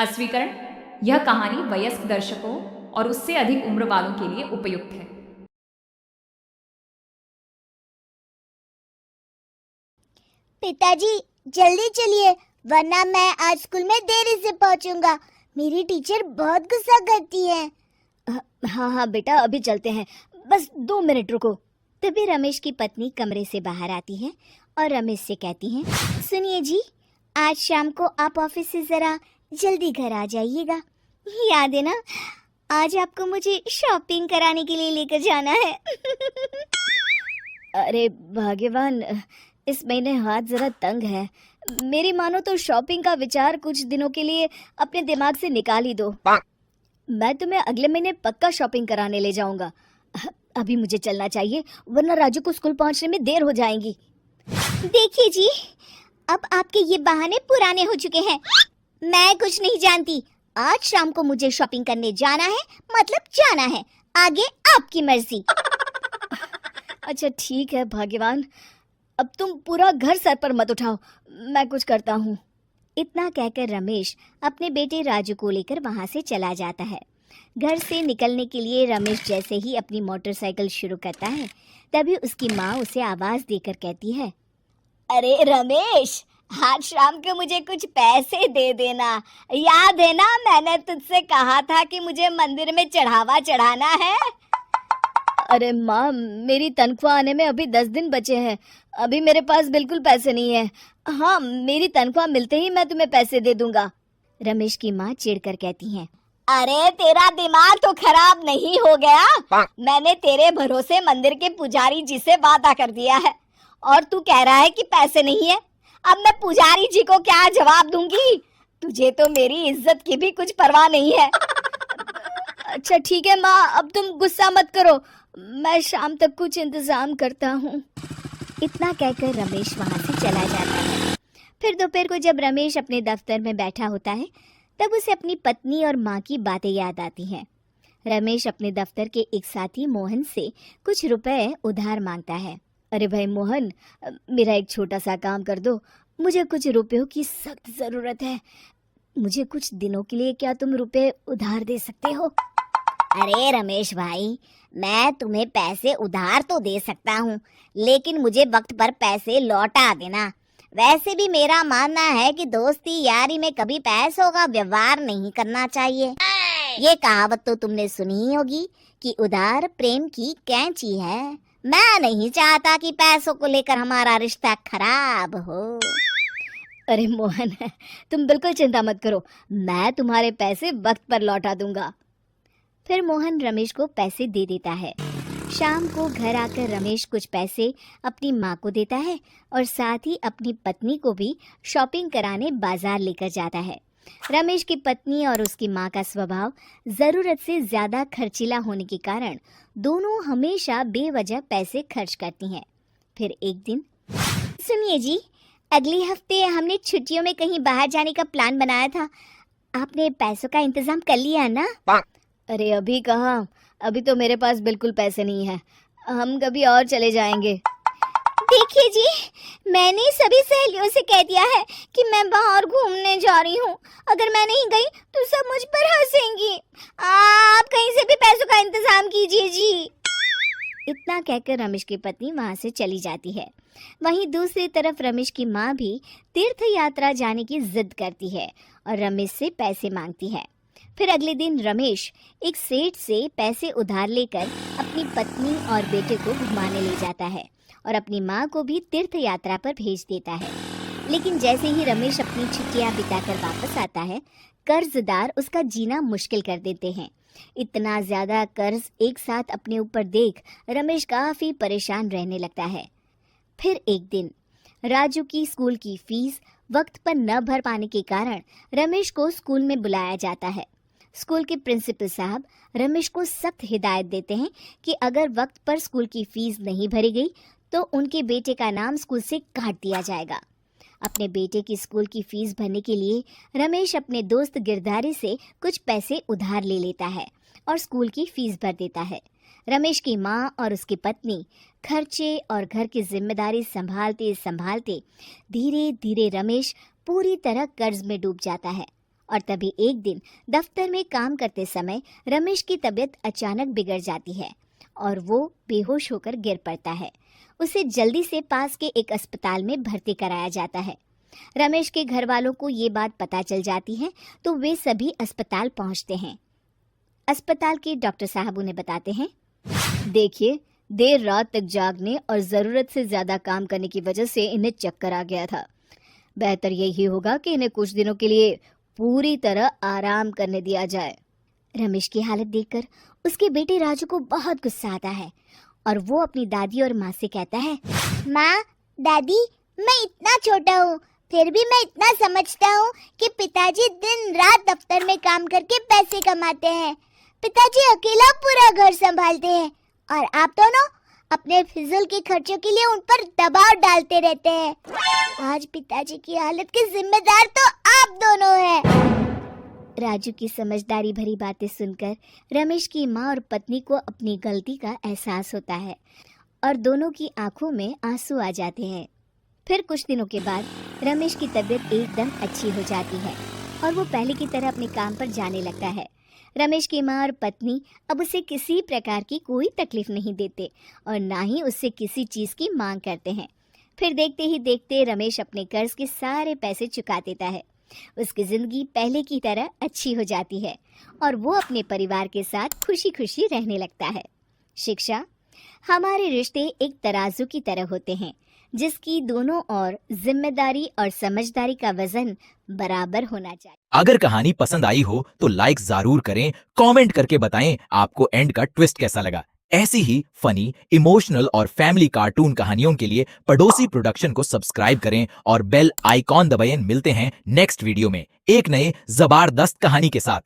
अस्वीकरण। यह कहानी वयस्क दर्शकों और उससे अधिक उम्र वालों के लिए उपयुक्त है। पिताजी, जल्दी चलिए वरना मैं आज स्कूल में देरी से पहुंचूंगा। मेरी टीचर बहुत गुस्सा करती है। हाँ हाँ बेटा, अभी चलते हैं, बस 2 मिनट रुको। तभी रमेश की पत्नी कमरे से बाहर आती है और रमेश से कहती हैं, सुनिए जी, आज शाम को आप ऑफिस से जरा जल्दी घर आ जाइएगा। याद है ना, आज आपको मुझे शॉपिंग कराने के लिए लेकर जाना है। अरे भाग्यवान, इस महीने हाथ जरा तंग है। मेरी मानो तो शॉपिंग का विचार कुछ दिनों के लिए अपने दिमाग से निकाल ही दो। मैं तुम्हें अगले महीने पक्का शॉपिंग कराने ले जाऊंगा। अभी मुझे चलना चाहिए, वरना राजू को स्कूल पहुंचने में देर हो जाएगी। देखिए जी, अब आपके ये बहाने पुराने हो चुके हैं। मैं कुछ नहीं जानती। आज शाम को मुझे शॉपिंग करने जाना है, मतलब जाना है। आगे आपकी मर्जी। अच्छा ठीक है भाग्यवान, अब तुम पूरा घर सर पर मत उठाओ, मैं कुछ करता हूँ। इतना कहकर रमेश अपने बेटे राजू को लेकर वहां से चला जाता है। घर से निकलने के लिए रमेश जैसे ही अपनी मोटरसाइकिल शुरू करता है, तभी उसकी माँ उसे आवाज देकर कहती है, अरे रमेश, आज शाम को मुझे कुछ पैसे दे देना। याद है ना, मैंने तुझसे कहा था कि मुझे मंदिर में चढ़ावा चढ़ाना है। अरे माँ, मेरी तनख्वाह आने में अभी 10 दिन बचे हैं। अभी मेरे पास बिल्कुल पैसे नहीं है। हाँ, मेरी तनख्वाह मिलते ही मैं तुम्हें पैसे दे दूंगा। रमेश की माँ चिढ़कर कहती हैं, अरे तेरा दिमाग तो खराब नहीं हो गया? मैंने तेरे भरोसे मंदिर के पुजारी जी से वादा कर दिया है और तू कह रहा है कि पैसे नहीं है। अब मैं पुजारी जी को क्या जवाब दूंगी? तुझे तो मेरी इज्जत की भी कुछ परवाह नहीं है। अच्छा ठीक है माँ, अब तुम गुस्सा मत करो, मैं शाम तक कुछ इंतजाम करता हूँ। इतना कहकर रमेश वहाँ से चला जाता है। फिर दोपहर को जब रमेश अपने दफ्तर में बैठा होता है, तब उसे अपनी पत्नी और माँ की बातें याद आती हैं। रमेश अपने दफ्तर के एक साथी मोहन से कुछ रुपए उधार मांगता है। अरे भाई मोहन, मेरा एक छोटा सा काम कर दो, मुझे कुछ रुपयों की सख्त ज़रूरत है। मुझे कुछ दिनों के लिए क्या तुम रुपए उधार दे सकते हो? अरे रमेश भाई, मैं तुम्हें पैसे उधार तो दे सकता हूँ, लेकिन मुझे वक्त पर पैसे लौटा देना। वैसे भी मेरा मानना है कि दोस्ती यारी में कभी पैसों का व्यवहार नहीं करना चाहिए। ये कहावत तो तुमने सुनी ही होगी कि उधार प्रेम की कैंची है। मैं नहीं चाहता कि पैसों को लेकर हमारा रिश्ता खराब हो। अरे मोहन, तुम बिल्कुल चिंता मत करो, मैं तुम्हारे पैसे वक्त पर लौटा दूंगा। फिर मोहन रमेश को पैसे दे देता है। शाम को घर आकर रमेश कुछ पैसे अपनी माँ को देता है और साथ ही अपनी पत्नी को भी शॉपिंग कराने बाजार लेकर जाता है। रमेश की पत्नी और उसकी माँ का स्वभाव ज़रूरत से ज़्यादा खर्चीला होने के कारण दोनों हमेशा बेवजह पैसे खर्च करती हैं। फिर एक दिन, सुनिए जी, अगले हफ्ते हमने छुट्टियों में कहीं बाहर जाने का प्लान बनाया था। आपने पैसों का इंतजाम कर लिया ना? अरे अभी कहाँ, अभी तो मेरे पास बिल्कुल पैसे नहीं है। हम कभी और चले जाएंगे। देखिए जी, मैंने सभी सहेलियों से कह दिया है कि मैं बाहर घूमने जा रही हूँ। अगर मैं नहीं गई तो सब मुझ पर हंसेंगी। आप कहीं से भी पैसों का इंतजाम कीजिए जी। इतना कहकर रमेश की पत्नी वहां से चली जाती है। वहीं दूसरी तरफ रमेश की माँ भी तीर्थ यात्रा जाने की जिद करती है और रमेश से पैसे मांगती है। फिर अगले दिन रमेश एक सेठ से पैसे उधार लेकर अपनी पत्नी और बेटे को घुमाने ले जाता है और अपनी माँ को भी तीर्थ यात्रा पर भेज देता है। लेकिन जैसे ही रमेश अपनी छुट्टियाँ बिताकर वापस आता है, कर्जदार उसका जीना मुश्किल कर देते हैं। इतना ज्यादा कर्ज एक साथ अपने ऊपर देख रमेश काफी परेशान रहने लगता है। फिर एक दिन राजू की स्कूल की फीस वक्त पर न भर पाने के कारण रमेश को स्कूल में बुलाया जाता है। स्कूल के प्रिंसिपल साहब रमेश को सख्त हिदायत देते हैं कि अगर वक्त पर स्कूल की फीस नहीं भरी गई तो उनके बेटे का नाम स्कूल से काट दिया जाएगा। अपने बेटे की स्कूल की फीस भरने के लिए रमेश अपने दोस्त गिरधारी से कुछ पैसे उधार ले लेता है और स्कूल की फीस भर देता है। रमेश की माँ और उसकी पत्नी खर्चे और घर की जिम्मेदारी संभालते संभालते धीरे धीरे रमेश पूरी तरह कर्ज में डूब जाता है और तभी एक दिन दफ्तर में काम करते समय रमेश की तबीयत अचानक बिगड़ जाती है और वो बेहोश होकर गिर पड़ता है। उसे जल्दी से पास के एक अस्पताल में भर्ती कराया जाता है। रमेश के घर वालों को ये बात पता चल जाती है तो वे सभी अस्पताल पहुंचते हैं। अस्पताल के डॉक्टर साहब उन्हें बताते हैं, देखिए, देर रात तक जागने और ज़रूरत से ज़्यादा काम करने की वजह से इन्हें चक्कर आ गया था। बेहतर यही होगा कि इन्हें कुछ दिनों के लिए पूरी तरह आराम करने दिया जाए। रमेश की हालत देखकर उसके बेटे राजू को बहुत गुस्सा आता है और वो अपनी दादी और माँ से कहता है, माँ, दादी, मैं इतना छोटा हूँ, फिर भी मैं इतना समझता हूँ कि पिताजी दिन रात दफ्तर में काम करके पैसे कमाते हैं। पिताजी अकेला पूरा घर संभालते हैं और आप दोनों अपने फिजूल के खर्चों के लिए उन पर दबाव डालते रहते हैं। आज पिताजी की हालत के जिम्मेदार तो आप दोनों हैं। राजू की समझदारी भरी बातें सुनकर रमेश की माँ और पत्नी को अपनी गलती का एहसास होता है और दोनों की आंखों में आंसू आ जाते हैं। फिर कुछ दिनों के बाद रमेश की तबीयत एकदम अच्छी हो जाती है और वो पहले की तरह अपने काम पर जाने लगता है। रमेश की माँ और पत्नी अब उसे किसी प्रकार की कोई तकलीफ नहीं देते और ना ही उससे किसी चीज़ की मांग करते हैं। फिर देखते ही देखते रमेश अपने कर्ज के सारे पैसे चुका देता है। उसकी ज़िंदगी पहले की तरह अच्छी हो जाती है और वो अपने परिवार के साथ खुशी खुशी रहने लगता है। शिक्षा, हमारे रिश्ते एक तराजू की तरह होते हैं जिसकी दोनों ओर जिम्मेदारी और समझदारी का वजन बराबर होना चाहिए। अगर कहानी पसंद आई हो तो लाइक जरूर करें, कमेंट करके बताएं आपको एंड का ट्विस्ट कैसा लगा। ऐसी ही फनी, इमोशनल और फैमिली कार्टून कहानियों के लिए पड़ोसी प्रोडक्शन को सब्सक्राइब करें और बेल आइकॉन दबाएं। मिलते हैं नेक्स्ट वीडियो में एक नए जबरदस्त कहानी के साथ।